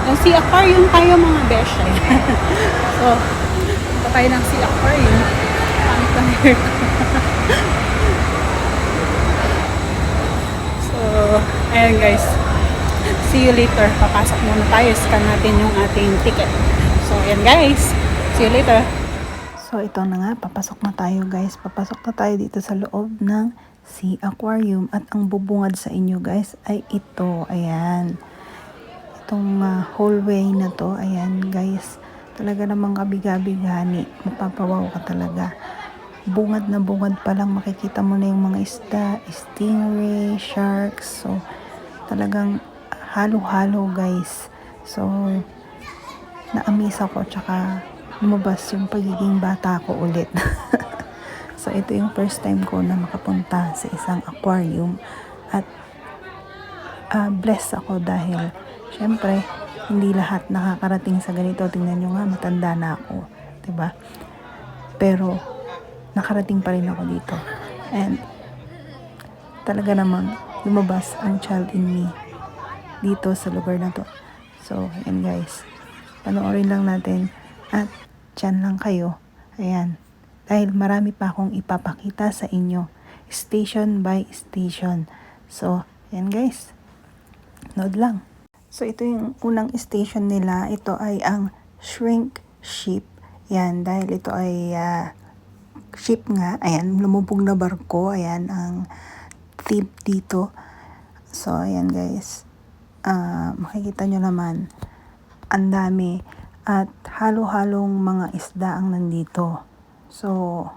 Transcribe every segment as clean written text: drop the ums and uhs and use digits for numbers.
Yung Sea Aquarium tayo mga besh. So, punta tayo ng Sea Aquarium. Pangit lang hair ko. So, ayan guys. See you later. Papasok muna tayo. Scan natin yung ating ticket. So, ayan guys. See you later. So, ito na nga. Papasok na tayo guys. Papasok na tayo dito sa loob ng Sea Aquarium. At ang bubungad sa inyo guys ay ito. Ayan. Itong hallway na to. Ayan guys. Talaga namang kabigabigani. Mapapawaw ka talaga. Bungad na bungad pa lang makikita mo na yung mga isda, stingray, sharks. So, talagang halo-halo guys. So, na-amaze ako tsaka lumabas yung pagiging bata ko ulit. So, ito yung first time ko na makapunta sa isang aquarium at blessed ako dahil syempre, hindi lahat nakakarating sa ganito. Tingnan nyo nga, matanda na ako. 'Di ba? Pero, nakarating pa rin ako dito. And, talaga namang lumabas ang child in me dito sa lugar na to. So, ayan guys. Panoorin lang natin at dyan lang kayo. Ayan. Dahil marami pa akong ipapakita sa inyo. Station by station. So, ayan guys. Nood lang. So, ito yung unang station nila. Ito ay ang shrink ship. Yan. Dahil ito ay ship nga. Ayan. Lumubog na barko. Ayan. Ang theme dito. So, ayan guys. Makikita nyo naman. Ang dami. At halo-halong mga isda ang nandito. So,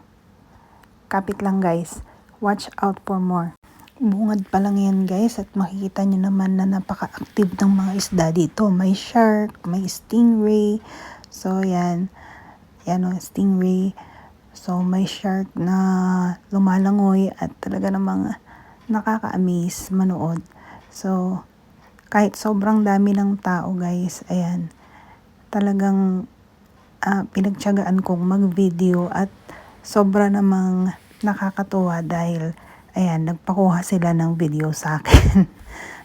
kapit lang guys. Watch out for more. Bungad pa lang yan guys at makikita nyo naman na napaka-active ng mga isda dito. May shark, may stingray. So yan, yan o, stingray. So may shark na lumalangoy at talaga namang nakaka-amaze manood. So kahit sobrang dami ng tao guys, ayan, talagang pinagtiyagaan kong mag-video at sobra namang nakakatuwa dahil ayan, nagpakuha sila ng video sa akin.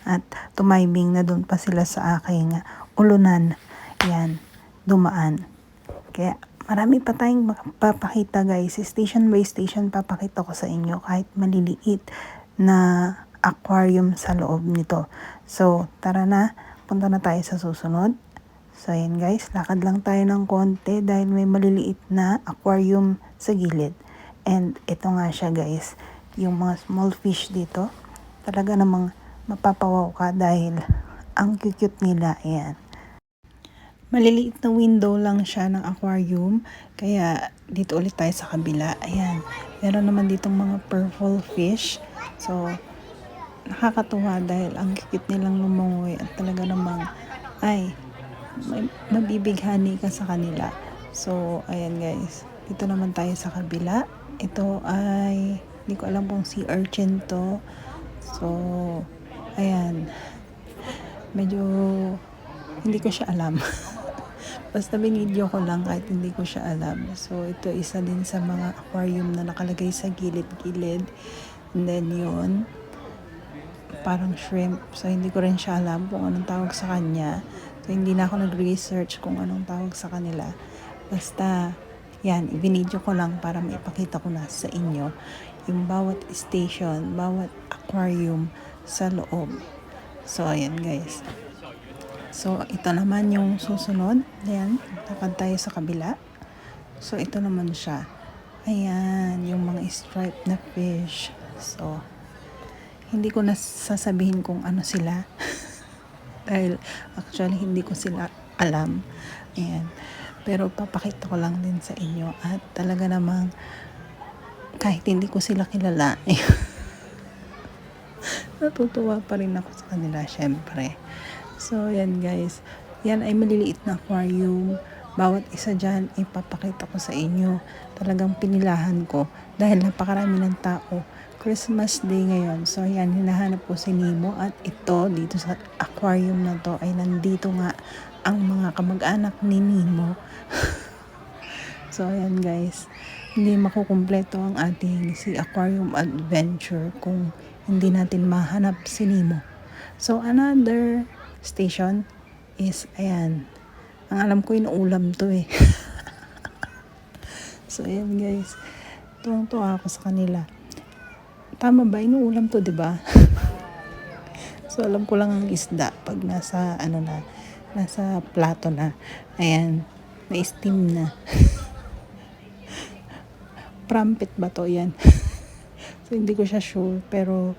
At tumiming na doon pa sila sa aking ulunan. Ayan, dumaan. Kaya marami pa tayong papakita guys. Station by station papakita ko sa inyo kahit maliliit na aquarium sa loob nito. So, tara na. Punta na tayo sa susunod. So, ayan guys. Lakad lang tayo ng konti dahil may maliliit na aquarium sa gilid. And ito nga siya guys. Yung mga small fish dito, talaga namang mapapawaw ka dahil ang cute nila. Ayan. Maliliit na window lang siya ng aquarium, kaya dito ulit tayo sa kabila. Ayan. Meron naman ditong mga purple fish. So, nakakatuwa dahil ang cute nilang lumungoy at talaga namang ay mabibighani ka sa kanila. So, ayan guys. Dito naman tayo sa kabila. Ito ay hindi ko alam kung sea urchin to. So, ayan. Medyo hindi ko siya alam. Basta binidyo ko lang kahit hindi ko siya alam. So, ito isa din sa mga aquarium na nakalagay sa gilid-gilid. And then yun, parang shrimp. So, hindi ko rin siya alam kung anong tawag sa kanya. So, hindi na ako nag-research kung anong tawag sa kanila. Basta, yan, ibinidyo ko lang para maipakita ko na sa inyo yung bawat station, bawat aquarium sa loob. So, ayan guys. So, ito naman yung susunod. Ayan, lakad tayo sa kabila. So, ito naman siya. Ayan, yung mga striped na fish. So, hindi ko na sasabihin kung ano sila. Dahil, actually, hindi ko sila alam. Ayan. Pero, papakita ko lang din sa inyo. At talaga namang kahit hindi ko sila kilala, natutuwa pa rin ako sa kanila, syempre. So, yan guys. Yan ay maliliit na aquarium. Bawat isa dyan, ipapakita ko sa inyo. Talagang pinilahan ko dahil napakarami ng tao. Christmas Day ngayon. So, yan, hinahanap ko si Nemo. At ito, dito sa aquarium na to, ay nandito nga ang mga kamag-anak ni Nemo. So, ayan guys. Hindi makukumpleto ang ating Sea Aquarium Adventure kung hindi natin mahanap si Nemo. So, another station. is, ayan, ang alam ko inuulam to eh. So ayan guys, tuwang-tuwa ako sa kanila. Tama ba? Inuulam to, 'di ba? So alam ko lang ang isda pag nasa nasa plato na. Ayan, may steam na. Prampit ba to? Yan. So hindi ko siya sure, pero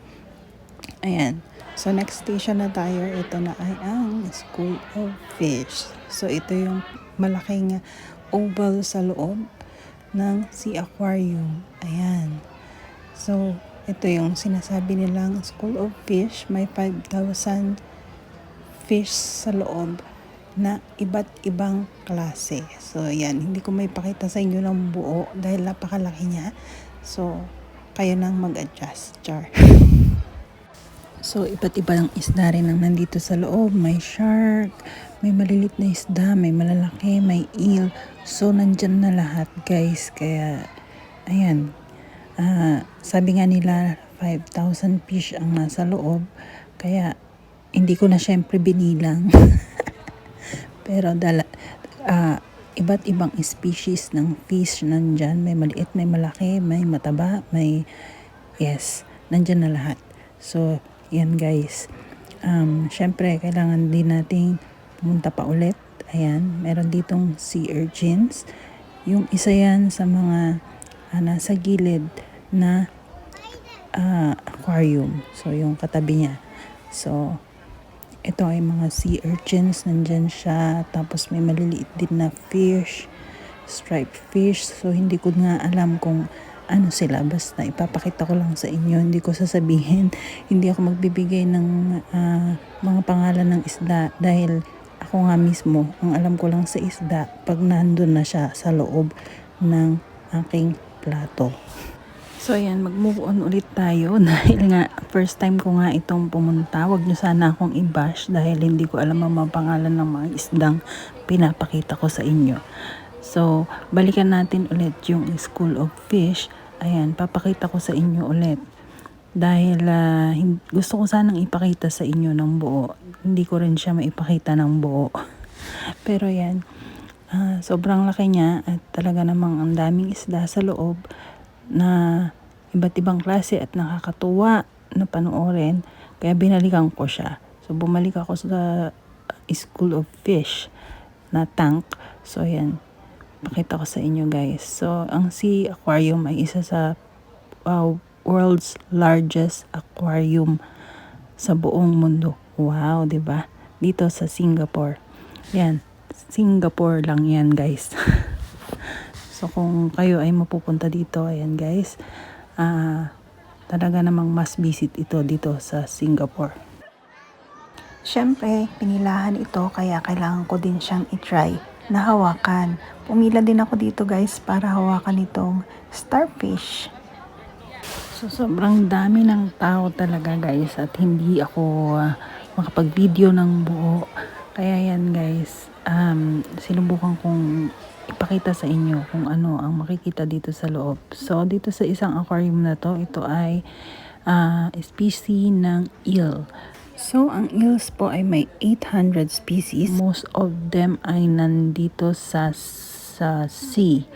ayan. So next station na tayo, ito na ay ang School of Fish. So ito yung malaking oval sa loob ng Sea Aquarium. Ayan. So ito yung sinasabi nilang School of Fish. May 5,000 fish sa loob na iba't ibang klase. So yan, hindi ko may pakita sa inyo ng buo dahil napakalaki niya. So kayo nang mag-adjust. Char. So, iba't iba ng isda rin ang nandito sa loob. May shark, may malilit na isda, may malalaki, may eel. So, nandyan na lahat, guys. Kaya, ayan. Sabi nga nila, 5,000 fish ang nasa loob. Kaya, hindi ko na syempre binilang. Pero, iba't ibang species ng fish nandyan. May maliit, may malaki, may mataba, may, yes, nandyan na lahat. So, yan guys. Syempre, kailangan din nating pumunta pa ulit. Ayan, meron ditong sea urchins. Yung isa yan sa mga nasa gilid na aquarium. So, yung katabi niya. So, ito ay mga sea urchins. Nandyan siya. Tapos may maliliit din na fish. Striped fish. So, hindi ko nga alam kung ano sila, basta ipapakita ko lang sa inyo, hindi ko sasabihin, hindi ako magbibigay ng mga pangalan ng isda dahil ako nga mismo, ang alam ko lang sa isda pag nandun na siya sa loob ng aking plato. So ayan, mag-move on ulit tayo dahil nga first time ko nga itong pumunta. Wag nyo sana akong i-bash dahil hindi ko alam ang mga pangalan ng mga isdang pinapakita ko sa inyo. So, balikan natin ulit yung School of Fish. Ayan, papakita ko sa inyo ulit. Dahil gusto ko sanang ipakita sa inyo ng buo. Hindi ko rin siya maipakita ng buo. Pero yan, sobrang laki niya at talaga namang ang daming isda sa loob na iba't ibang klase at nakakatuwa na panoorin. Kaya binalikan ko siya. So, bumalik ako sa School of Fish na tank. So, yan. Pakita ko sa inyo guys. So, ang Sea Aquarium ay isa sa world's largest aquarium sa buong mundo. Wow, 'di ba? Dito sa Singapore. Yan, Singapore lang 'yan, guys. So, kung kayo ay mapupunta dito, ayan guys. Talaga namang must visit ito dito sa Singapore. Syempre, pinilahan ito kaya kailangan ko din siyang i-try na hawakan. Pumila din ako dito guys para hawakan itong starfish. So sobrang dami ng tao talaga guys at hindi ako makapag-video ng buo. Kaya yan guys, sinubukan kong ipakita sa inyo kung ano ang makikita dito sa loob. So dito sa isang aquarium na to, ito ay species ng eel. So, ang eels po ay may 800 species. Most of them ay nandito sa sea.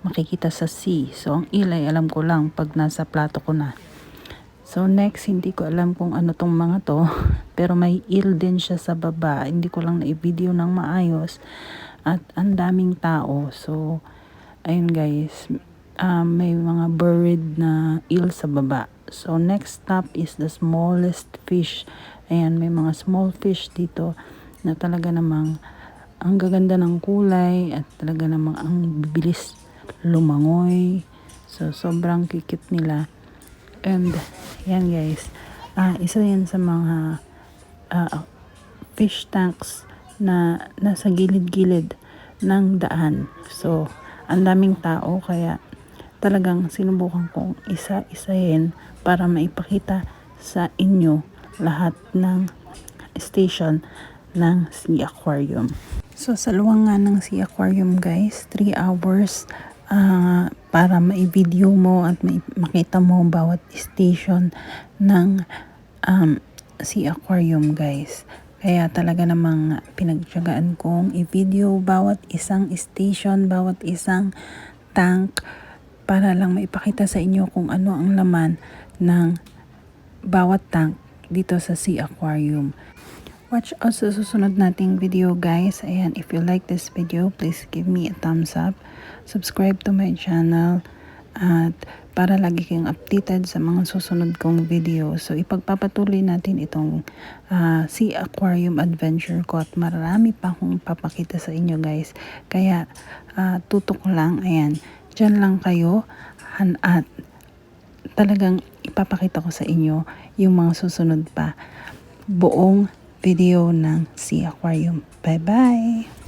Makikita sa sea. So, ang eel ay alam ko lang pag nasa plato ko na. So, next, hindi ko alam kung ano tong mga to. Pero may eel din siya sa baba. Hindi ko lang na-video ng maayos. At ang daming tao. So, ayun guys. May mga buried na eel sa baba. So, next stop is the smallest fish. Ayan, may mga small fish dito na talaga namang ang gaganda ng kulay at talaga namang ang bibilis lumangoy. So, sobrang kikit nila. And, yan guys. Isa yan sa mga fish tanks na nasa gilid-gilid ng daan. So, ang daming tao kaya talagang sinubukan kong isa-isahin para maipakita sa inyo lahat ng station ng Sea Aquarium. So, sa luwang nga ng Sea Aquarium guys, 3 hours para ma-video mo at makita mo bawat station ng Sea Aquarium guys. Kaya talaga namang pinagtiyagaan kong i-video bawat isang station, bawat isang tank para lang maipakita sa inyo kung ano ang laman ng bawat tank dito sa Sea Aquarium. Watch us sa susunod nating video guys. Ayan, if you like this video, please give me a thumbs up. Subscribe to my channel. At para lagi kayong updated sa mga susunod kong video. So ipagpapatuloy natin itong Sea Aquarium Adventure ko at marami pa akong papakita sa inyo guys. Kaya tutok lang, ayan, dyan lang kayo at talagang ipapakita ko sa inyo yung mga susunod pa buong video ng Sea Aquarium. Bye bye!